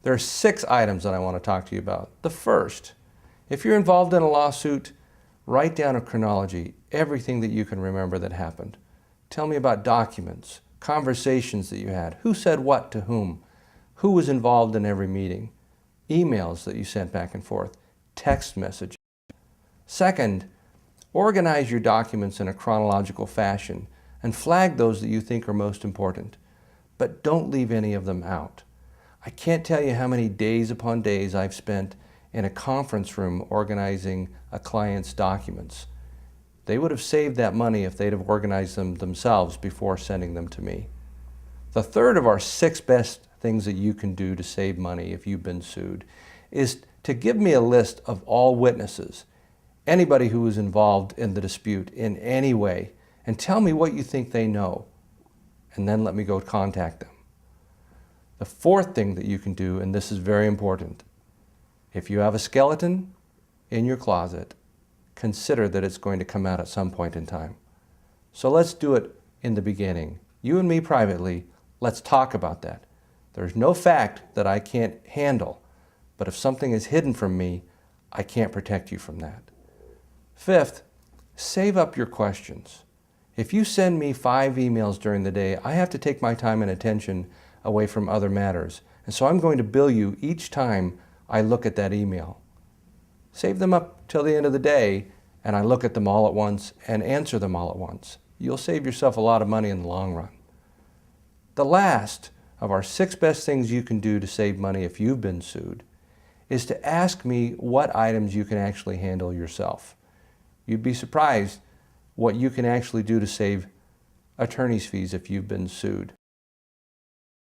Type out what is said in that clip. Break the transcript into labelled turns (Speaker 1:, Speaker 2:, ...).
Speaker 1: There are 6 items that I want to talk to you about. The first, if you're involved in a lawsuit, write down a chronology, everything that you can remember that happened. Tell me about documents, conversations that you had, who said what to whom, who was involved in every meeting, emails that you sent back and forth, text messages. Second, organize your documents in a chronological fashion and flag those that you think are most important. But don't leave any of them out. I can't tell you how many days upon days I've spent in a conference room organizing a client's documents. They would have saved that money if they'd have organized them themselves before sending them to me. The third of our 6 best things that you can do to save money if you've been sued is to give me a list of all witnesses, anybody who was involved in the dispute in any way, and tell me what you think they know, and then let me go contact them. The fourth thing that you can do, and this is very important, if you have a skeleton in your closet, consider that it's going to come out at some point in time. So let's do it in the beginning. You and me privately, let's talk about that. There's no fact that I can't handle, but if something is hidden from me, I can't protect you from that. Fifth, save up your questions. If you send me 5 emails during the day, I have to take my time and attention away from other matters, and so I'm going to bill you each time I look at that email. Save them up till the end of the day, and I look at them all at once and answer them all at once. You'll save yourself a lot of money in the long run. The last of our 6 best things you can do to save money if you've been sued is to ask me what items you can actually handle yourself. You'd be surprised what you can actually do to save attorney's fees if you've been sued.